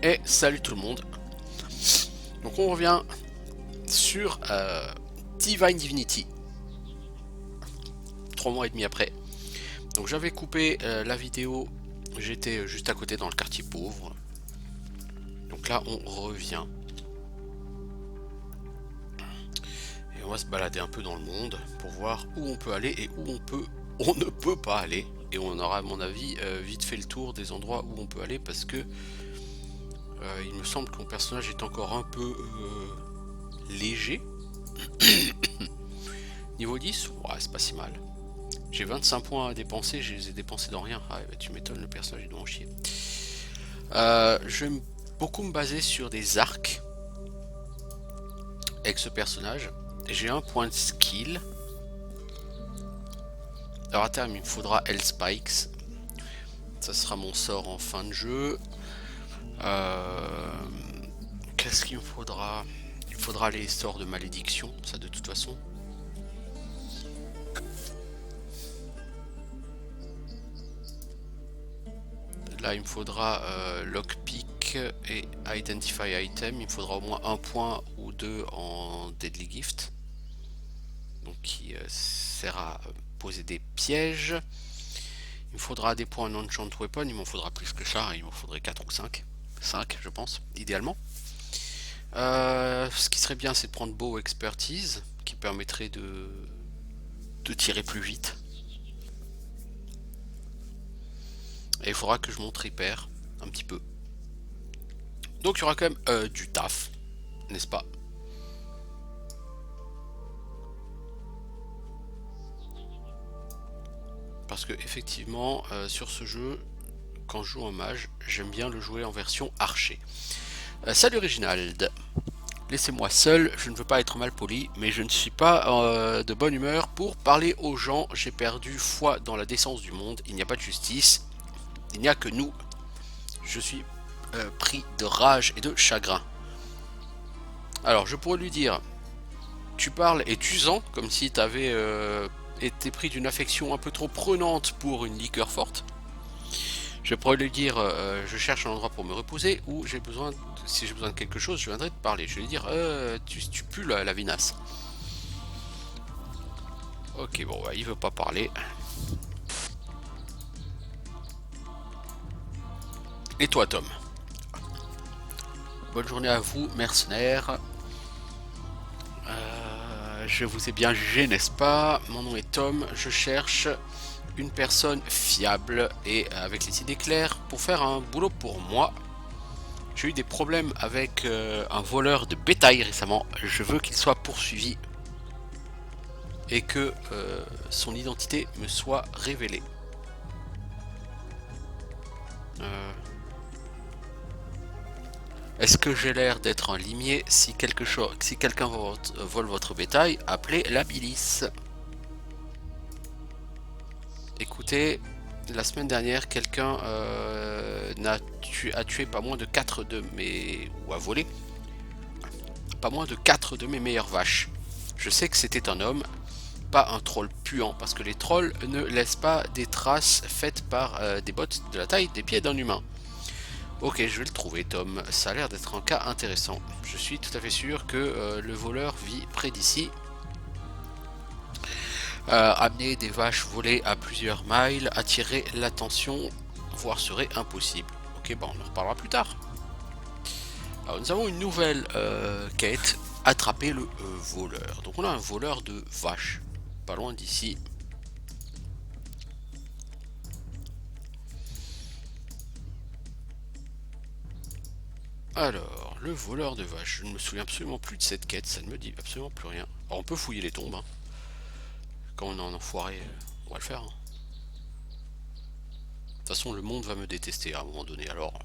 Et salut tout le monde. Donc on revient sur Divine Divinity, 3 mois et demi après. Donc j'avais coupé la vidéo, j'étais juste à côté dans le quartier pauvre. Donc là on revient. Et on va se balader un peu dans le monde pour voir où on peut aller et où on ne peut pas aller. Et on aura à mon avis vite fait le tour des endroits où on peut aller parce que il me semble que mon personnage est encore un peu léger. Niveau 10, ouais, c'est pas si mal. J'ai 25 points à dépenser, je les ai dépensés dans rien. Ah bah tu m'étonnes, le personnage il doit en chier. Je vais beaucoup me baser sur des arcs avec ce personnage. J'ai un point de skill. Alors à terme il me faudra Spikes. Ça sera mon sort en fin de jeu. Qu'est-ce qu'il me faudra? Il faudra les sorts de malédiction, ça de toute façon. Là, il me faudra lockpick et identify item. Il me faudra au moins un point ou deux en deadly gift. Donc, qui sert à poser des pièges. Il me faudra des points en enchant weapon. Il m'en faudra plus que ça. Il m'en faudrait 4 ou 5. 5, je pense, idéalement. Ce qui serait bien, c'est de prendre bow expertise, qui permettrait de tirer plus vite. Et il faudra que je monte repair un petit peu. Donc il y aura quand même du taf, n'est-ce pas? Parce que effectivement, sur ce jeu, quand je joue en mage, j'aime bien le jouer en version archer. Salut Reginald. Laissez-moi seul, je ne veux pas être mal poli, mais je ne suis pas de bonne humeur pour parler aux gens. J'ai perdu foi dans la décence du monde, il n'y a pas de justice, il n'y a que nous. Je suis pris de rage et de chagrin. Alors je pourrais lui dire, tu parles et tu sens comme si tu avais été pris d'une affection un peu trop prenante pour une liqueur forte. Je pourrais lui dire, je cherche un endroit pour me reposer, ou j'ai besoin, si j'ai besoin de quelque chose, je viendrai te parler. Je vais lui dire, tu pues la vinasse. Ok, bon, il veut pas parler. Et toi, Tom? Bonne journée à vous, mercenaires. Je vous ai bien jugé, n'est-ce pas? Mon nom est Tom, je cherche une personne fiable et avec les idées claires pour faire un boulot pour moi. J'ai eu des problèmes avec un voleur de bétail récemment. Je veux qu'il soit poursuivi et que son identité me soit révélée. Euh, Est-ce que j'ai l'air d'être un limier? Si quelqu'un vole votre bétail, appelez la milice. Écoutez, la semaine dernière, quelqu'un a tué pas moins de 4 de mes... ou a volé pas moins de 4 de mes meilleures vaches. Je sais que c'était un homme, pas un troll puant, parce que les trolls ne laissent pas des traces faites par des bottes de la taille des pieds d'un humain. Ok, je vais le trouver, Tom. Ça a l'air d'être un cas intéressant. Je suis tout à fait sûr que le voleur vit près d'ici. Amener des vaches volées à plusieurs miles, attirer l'attention, voire serait impossible. Ok, bon, on en reparlera plus tard. Alors, nous avons une nouvelle quête, attraper le voleur. Donc on a un voleur de vaches, pas loin d'ici. Alors, le voleur de vaches, je ne me souviens absolument plus de cette quête, ça ne me dit absolument plus rien. Alors on peut fouiller les tombes, hein. Quand on est en enfoiré, on va le faire, hein. De toute façon, le monde va me détester à un moment donné, alors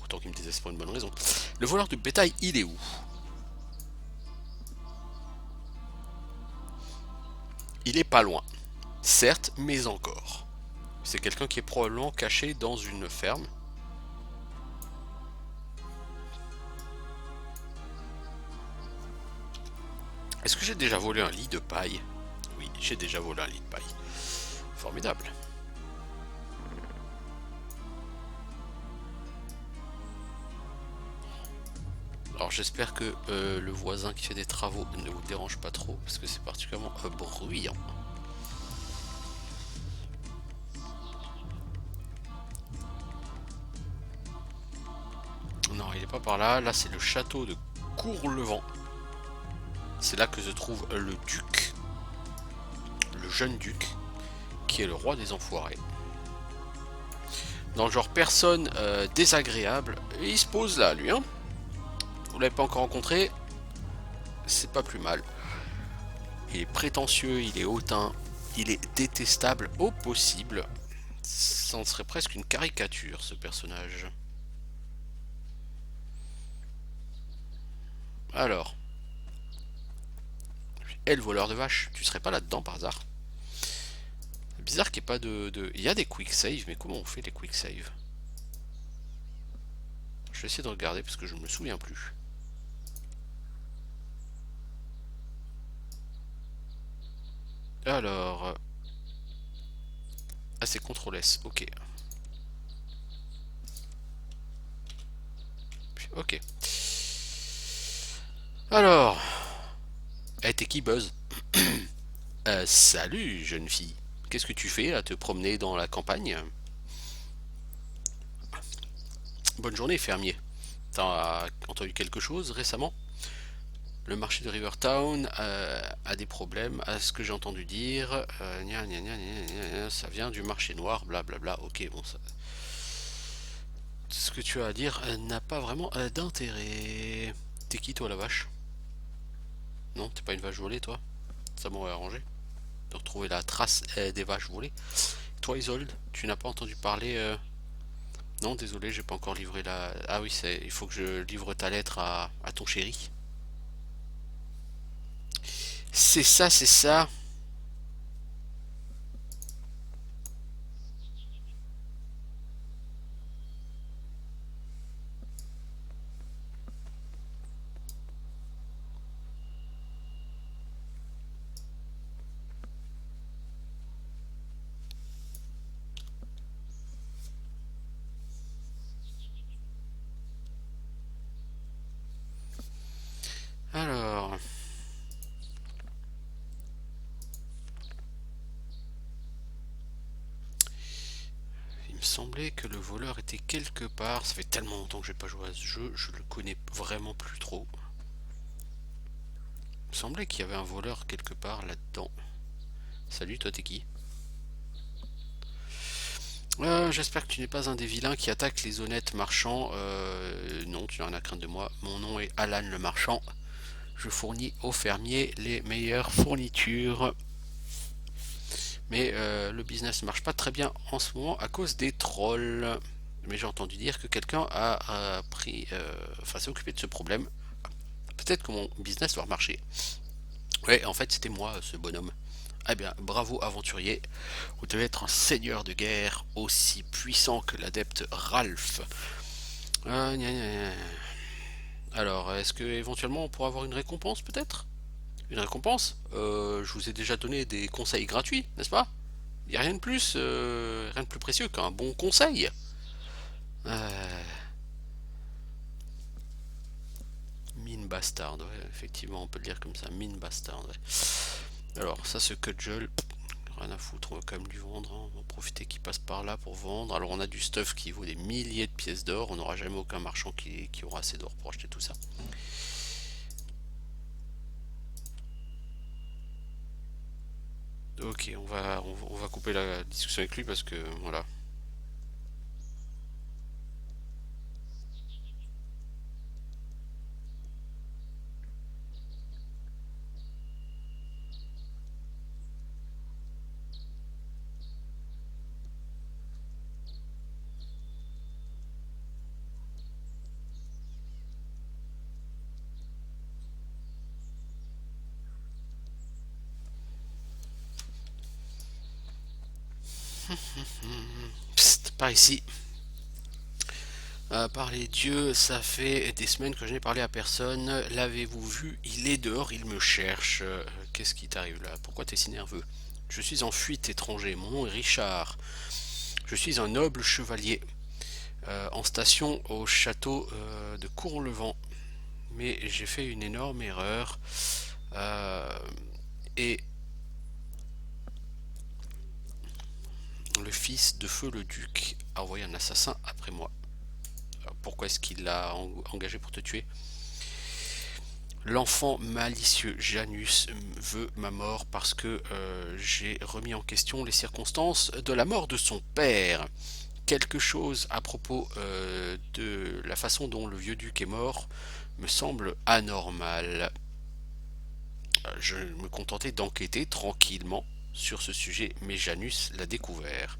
autant qu'il me déteste pour une bonne raison. Le voleur de bétail, il est où? Il est pas loin, certes, mais encore. C'est quelqu'un qui est probablement caché dans une ferme. Est-ce que j'ai déjà volé un lit de paille? Oui, j'ai déjà volé un lit de paille. Formidable. Alors j'espère que le voisin qui fait des travaux ne vous dérange pas trop, parce que c'est particulièrement bruyant. Non, il est pas par là. Là, c'est le château de Courlevent. C'est là que se trouve le duc, le jeune duc, qui est le roi des enfoirés. Dans le genre personne désagréable. Et il se pose là, lui. Hein, vous l'avez pas encore rencontré, c'est pas plus mal. Il est prétentieux, il est hautain, il est détestable au possible. Ça en serait presque une caricature, ce personnage. Alors, et le voleur de vaches, tu serais pas là-dedans par hasard? C'est bizarre qu'il n'y ait pas Il y a des quick save, mais comment on fait les quick save? Je vais essayer de regarder parce que je ne me souviens plus. Alors... Ah, c'est CTRL S, ok. Ok. Alors... Eh, t'es qui, Buzz? Salut, jeune fille. Qu'est-ce que tu fais à te promener dans la campagne? Bonne journée, fermier. T'as entendu quelque chose récemment? Le marché de Rivertown a des problèmes, à ce que j'ai entendu dire. Ça vient du marché noir, blablabla. Ok, bon, ça... Ce que tu as à dire n'a pas vraiment d'intérêt. T'es qui, toi, la vache? Non, t'es pas une vache volée, toi? Ça m'aurait arrangé de retrouver la trace des vaches volées. Toi, Isolde, tu n'as pas entendu parler Non, désolé, j'ai pas encore livré la... Ah oui, il faut que je livre ta lettre à ton chéri. C'est ça, c'est ça. Alors... Il me semblait que le voleur était quelque part. Ça fait tellement longtemps que j'ai pas joué à ce jeu, je le connais vraiment plus trop. Il me semblait qu'il y avait un voleur quelque part là-dedans. Salut, toi t'es qui? J'espère que tu n'es pas un des vilains qui attaquent les honnêtes marchands. Non, tu n'as rien à craindre de moi. Mon nom est Alan le marchand. Je fournis aux fermiers les meilleures fournitures. Mais le business ne marche pas très bien en ce moment à cause des trolls. Mais j'ai entendu dire que quelqu'un a pris, enfin, s'est occupé de ce problème. Peut-être que mon business doit marcher. Ouais, en fait, c'était moi, ce bonhomme. Eh bien, bravo aventurier. Vous devez être un seigneur de guerre aussi puissant que l'adepte Ralph. Gna gna gna. Alors, est-ce que éventuellement on pourra avoir une récompense peut-être? Une récompense? Je vous ai déjà donné des conseils gratuits, n'est-ce pas? Il n'y a rien de plus, rien de plus précieux qu'un bon conseil. Euh, Mine bastard, ouais, effectivement, on peut le dire comme ça, mine bastard. Ouais. Alors, ça, ce cudgel, rien à foutre, on va quand même lui vendre. Hein. On va profiter qu'il passe par là pour vendre. Alors, on a du stuff qui vaut des milliers de pièces d'or. On n'aura jamais aucun marchand qui aura assez d'or pour acheter tout ça. Ok, on va couper la discussion avec lui parce que voilà. Psst, par ici. Par les dieux, ça fait des semaines que je n'ai parlé à personne. L'avez-vous vu? Il est dehors, il me cherche. Qu'est-ce qui t'arrive là? Pourquoi t'es si nerveux? Je suis en fuite, étranger. Mon nom est Richard. Je suis un noble chevalier en station au château de Courlevent. mais j'ai fait une énorme erreur. Et le fils de Feu le Duc a envoyé un assassin après moi. Alors, pourquoi est-ce qu'il l'a engagé pour te tuer? L'enfant malicieux Janus veut ma mort parce que j'ai remis en question les circonstances de la mort de son père. Quelque chose à propos de la façon dont le vieux duc est mort me semble anormal. Je me contentais d'enquêter tranquillement sur ce sujet, mais Janus l'a découvert.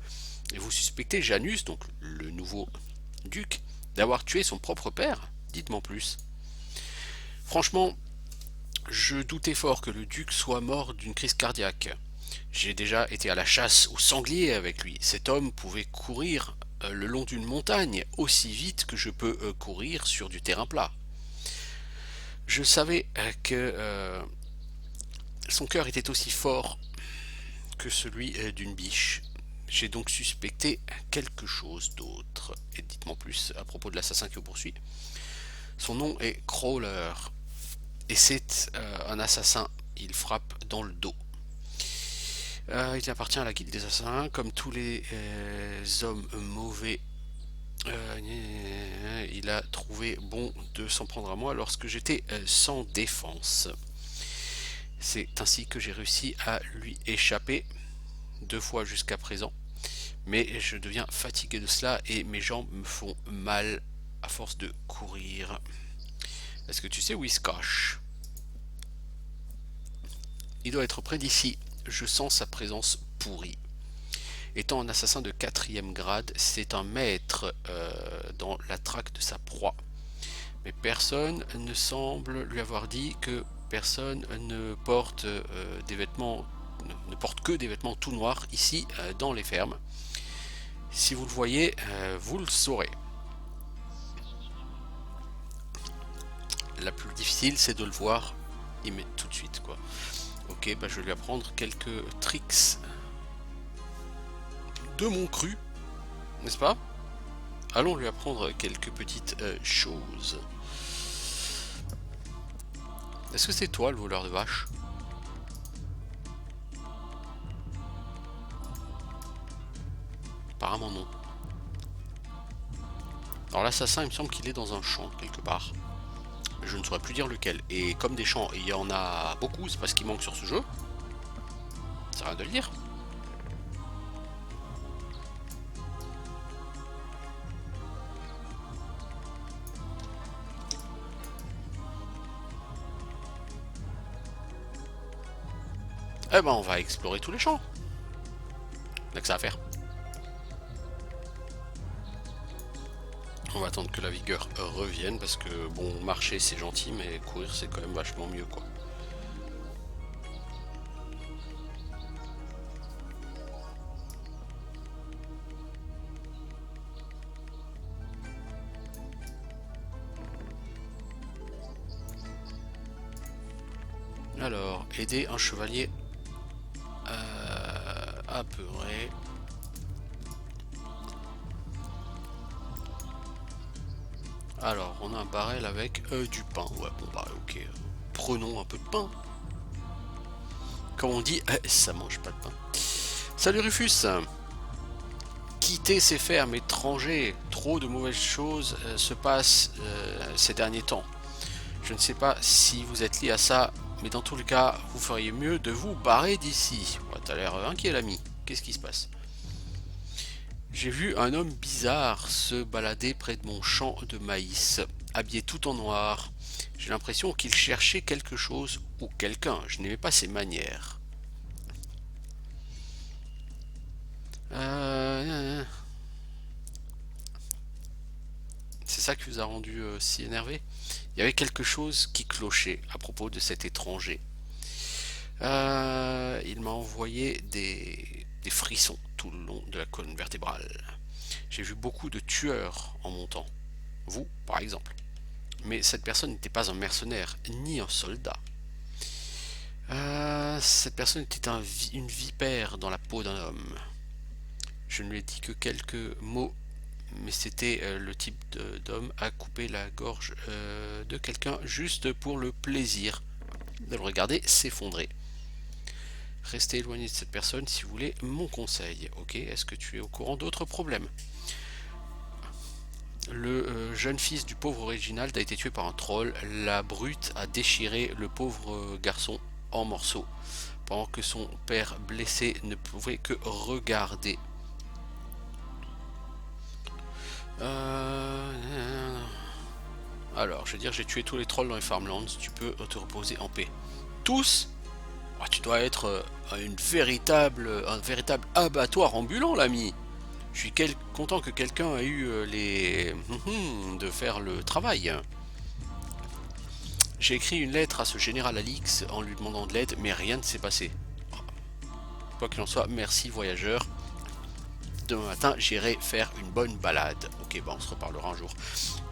Et vous suspectez Janus, donc le nouveau duc, d'avoir tué son propre père? Dites-moi plus. Franchement, je doutais fort que le duc soit mort d'une crise cardiaque. J'ai déjà été à la chasse aux sangliers avec lui. Cet homme pouvait courir le long d'une montagne aussi vite que je peux courir sur du terrain plat. Je savais que son cœur était aussi fort que celui d'une biche. J'ai donc suspecté quelque chose d'autre. Et dites-moi plus à propos de l'assassin qui vous poursuit. Son nom est Crawler. Et c'est un assassin. Il frappe dans le dos. Il appartient à la guilde des assassins, comme tous les hommes mauvais. Il a trouvé bon de s'en prendre à moi lorsque j'étais sans défense. C'est ainsi que j'ai réussi à lui échapper 2 fois jusqu'à présent. Mais je deviens fatigué de cela et mes jambes me font mal à force de courir. Est-ce que tu sais où il se cache? Il doit être près d'ici. Je sens sa présence pourrie. Étant un assassin de 4e grade, c'est un maître dans la traque de sa proie. Mais personne ne semble lui avoir dit que personne ne porte des vêtements, ne porte que des vêtements tout noirs ici dans les fermes. Si vous le voyez, vous le saurez. La plus difficile, c'est de le voir tout de suite, quoi. Ok, bah je vais lui apprendre quelques tricks de mon cru, n'est-ce pas? Allons lui apprendre quelques petites choses. Est-ce que c'est toi le voleur de vaches? Apparemment non. Alors l'assassin, il me semble qu'il est dans un champ quelque part. Mais je ne saurais plus dire lequel. Et comme des champs, il y en a beaucoup, c'est parce qu'il manque sur ce jeu. C'est rien de le dire. Eh ben on va explorer tous les champs. On a que ça à faire. On va attendre que la vigueur revienne parce que bon, marcher c'est gentil mais courir c'est quand même vachement mieux quoi. Alors, aider un chevalier apeuré. Alors, on a un barrel avec du pain. Ouais, bon bah ok. Prenons un peu de pain. Comme on dit, ça mange pas de pain. Salut Rufus. Quitter ces fermes étrangers. Trop de mauvaises choses se passent ces derniers temps. Je ne sais pas si vous êtes lié à ça, mais dans tout le cas, vous feriez mieux de vous barrer d'ici. Ouais, t'as l'air inquiet l'ami. Qu'est-ce qui se passe? J'ai vu un homme bizarre se balader près de mon champ de maïs, habillé tout en noir. J'ai l'impression qu'il cherchait quelque chose ou quelqu'un. Je n'aimais pas ses manières. C'est ça qui vous a rendu si énervé? Il y avait quelque chose qui clochait à propos de cet étranger. Il m'a envoyé des frissons tout le long de la colonne vertébrale. J'ai vu beaucoup de tueurs en montant. Vous, par exemple. Mais cette personne n'était pas un mercenaire, ni un soldat. Cette personne était une vipère dans la peau d'un homme. Je ne lui ai dit que quelques mots, mais c'était le type d'homme à couper la gorge de quelqu'un juste pour le plaisir de le regarder s'effondrer. Restez éloigné de cette personne si vous voulez mon conseil. Ok, est-ce que tu es au courant d'autres problèmes? Le jeune fils du pauvre Reginald a été tué par un troll. La brute a déchiré le pauvre garçon en morceaux, pendant que son père blessé ne pouvait que regarder. Alors, je veux dire, j'ai tué tous les trolls dans les Farmlands. Tu peux te reposer en paix. Tous? Oh, tu dois être un véritable abattoir ambulant, l'ami. Je suis content que quelqu'un ait eu les de faire le travail. J'ai écrit une lettre à ce général Alix en lui demandant de l'aide, mais rien ne s'est passé. Quoi qu'il en soit, merci voyageur. Demain matin, j'irai faire une bonne balade. Ok, bah on se reparlera un jour.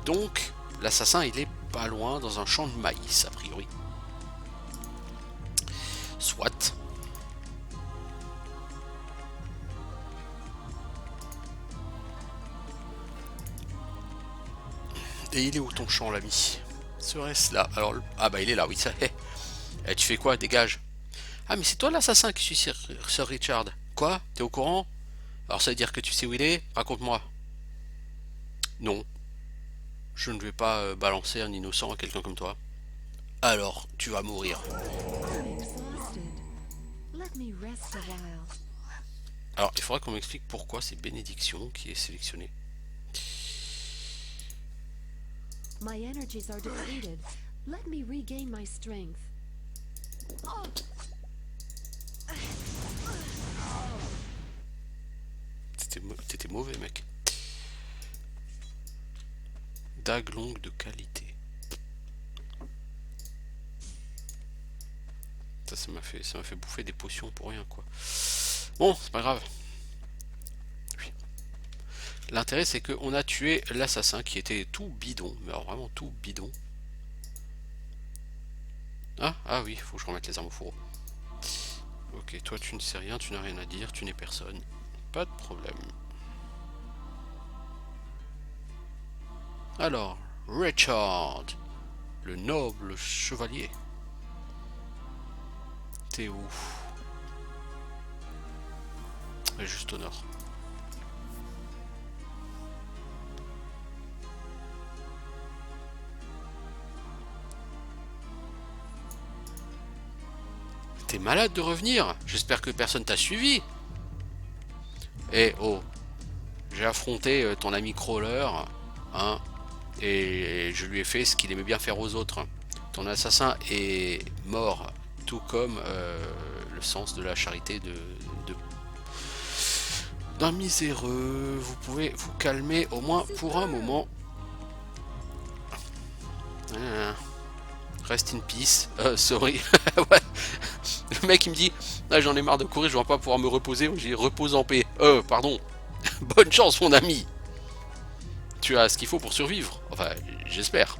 Donc, l'assassin, il est pas loin dans un champ de maïs, a priori. Soit. Et il est où ton champ, l'ami? Serait-ce là? Alors, ah bah il est là, oui, ça est. Eh, tu fais quoi? Dégage. Ah, mais c'est toi l'assassin qui suis Sir Richard. Quoi? T'es au courant? Alors ça veut dire que tu sais où il est? Raconte-moi. Non, je ne vais pas balancer un innocent à quelqu'un comme toi. Alors, tu vas mourir. Alors, il faudra qu'on m'explique pourquoi c'est Bénédiction qui est sélectionnée. My energies are depleted. Let me regain my strength. T'étais mauvais, mec. Dague longue de qualité. Ça m'a fait bouffer des potions pour rien, quoi. Bon, c'est pas grave. Oui. L'intérêt, c'est qu'on a tué l'assassin qui était tout bidon, mais alors vraiment tout bidon. Ah oui, faut que je remette les armes au fourreau. Ok, toi tu ne sais rien, tu n'as rien à dire, tu n'es personne. Pas de problème. Alors, Richard, le noble chevalier. T'es où? Juste au nord. T'es malade de revenir? J'espère que personne t'a suivi. Eh oh, j'ai affronté ton ami Crawler, hein, et je lui ai fait ce qu'il aimait bien faire aux autres. Ton assassin est mort, tout comme le sens de la charité d'un miséreux. Vous pouvez vous calmer au moins pour un moment. Rest in peace. Sorry. Ouais. Le mec il me dit ah, j'en ai marre de courir, je vais pas pouvoir me reposer. J'ai repose en paix. Pardon. Bonne chance mon ami. Tu as ce qu'il faut pour survivre. Enfin, j'espère.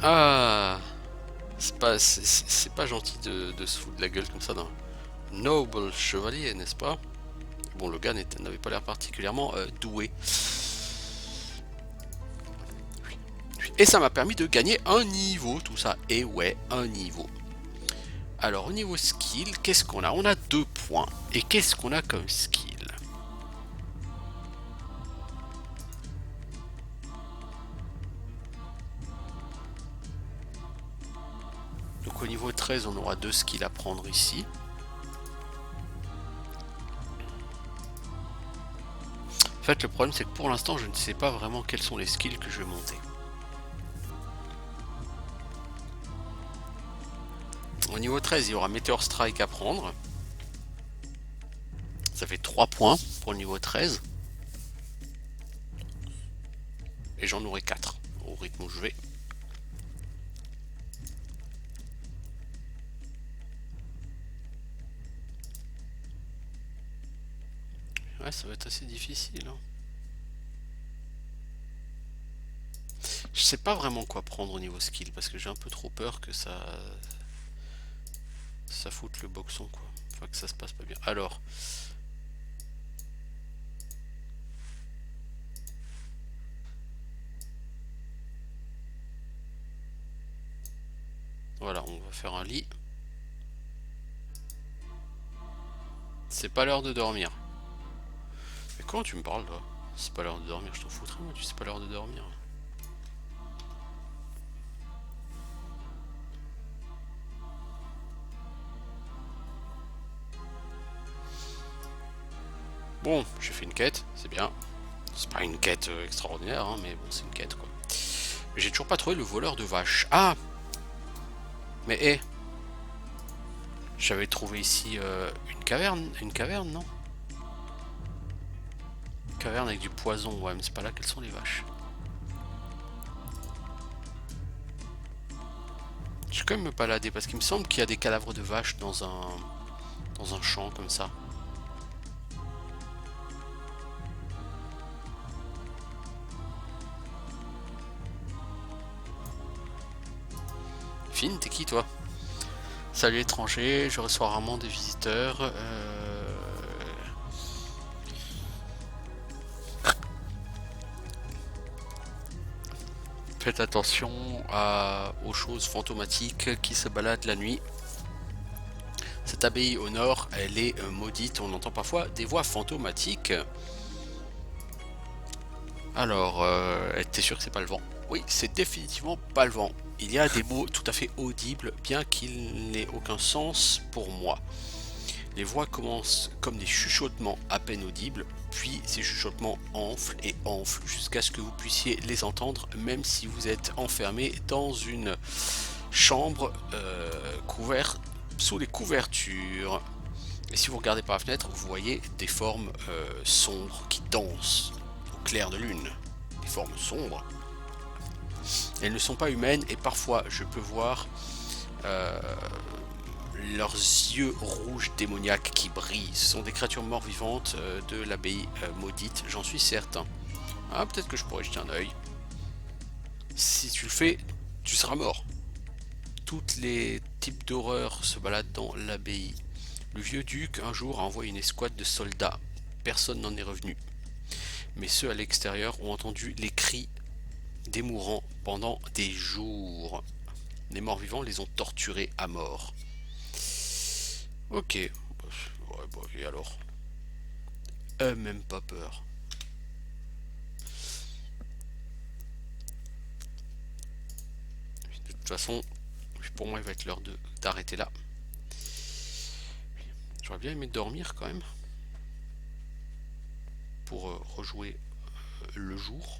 Ah, c'est pas gentil de se foutre de la gueule comme ça d'un noble chevalier, n'est-ce pas? Bon, le gars n'avait pas l'air particulièrement doué. Et ça m'a permis de gagner un niveau, tout ça. Et ouais, un niveau. Alors, au niveau skill, qu'est-ce qu'on a? On a 2 points. Et qu'est-ce qu'on a comme skill? Donc au niveau 13, on aura 2 skills à prendre ici. En fait, le problème, c'est que pour l'instant, je ne sais pas vraiment quels sont les skills que je vais monter. Au niveau 13, il y aura Meteor Strike à prendre. Ça fait 3 points pour le niveau 13. Et j'en aurai 4 au rythme où je vais. Ouais, ça va être assez difficile. Hein. Je sais pas vraiment quoi prendre au niveau skill parce que j'ai un peu trop peur que ça foute le boxon, quoi. Enfin, que ça se passe pas bien. Alors. Voilà, on va faire un lit. C'est pas l'heure de dormir. Mais comment tu me parles, toi? C'est pas l'heure de dormir, je t'en foutrais, moi, tu sais pas l'heure de dormir. Bon, j'ai fait une quête, c'est bien. C'est pas une quête extraordinaire, hein, mais bon, c'est une quête, quoi. Mais j'ai toujours pas trouvé le voleur de vaches. Ah! Mais hé! J'avais trouvé ici une caverne, non? Une caverne avec du poison, ouais, mais c'est pas là qu'elles sont les vaches. Je vais quand même me balader parce qu'il me semble qu'il y a des cadavres de vaches dans un champ comme ça. Fine, t'es qui toi? Salut étranger, je reçois rarement des visiteurs. Faites attention aux choses fantomatiques qui se baladent la nuit. Cette abbaye au nord, elle est maudite. On entend parfois des voix fantomatiques. Alors, t'es sûr que c'est pas le vent? Oui, c'est définitivement pas le vent. Il y a des mots tout à fait audibles, bien qu'il n'ait aucun sens pour moi. Les voix commencent comme des chuchotements à peine audibles, puis ces chuchotements enflent et enflent jusqu'à ce que vous puissiez les entendre, même si vous êtes enfermé dans une chambre couverte sous les couvertures. Et si vous regardez par la fenêtre, vous voyez des formes sombres qui dansent au clair de lune. Des formes sombres. Elles ne sont pas humaines et parfois je peux voir leurs yeux rouges démoniaques qui brillent. Ce sont des créatures morts-vivantes de l'abbaye maudite, j'en suis certain. Ah, peut-être que je pourrais jeter un œil. Si tu le fais, tu seras mort. Tous les types d'horreurs se baladent dans l'abbaye. Le vieux duc, un jour, a envoyé une escouade de soldats. Personne n'en est revenu. Mais ceux à l'extérieur ont entendu les cris des mourants pendant des jours. Les morts-vivants les ont torturés à mort. Ok. Ouais, bah, et alors? Même pas peur. De toute façon, pour moi, il va être l'heure d'arrêter là. J'aurais bien aimé dormir quand même. Pour rejouer le jour.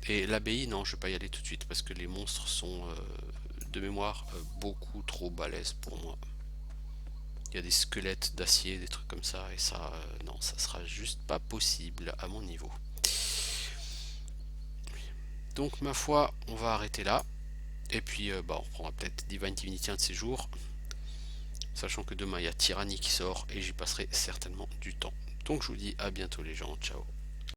Et l'abbaye, non, je vais pas y aller tout de suite parce que les monstres sont de mémoire beaucoup trop balèzes pour moi. Il y a des squelettes d'acier, des trucs comme ça, et ça, non, ça sera juste pas possible à mon niveau. Donc ma foi, on va arrêter là. Et puis bah, on reprendra peut-être Divine Divinity un de ces jours. Sachant que demain il y a Tyranny qui sort et j'y passerai certainement du temps. Donc je vous dis à bientôt les gens, ciao.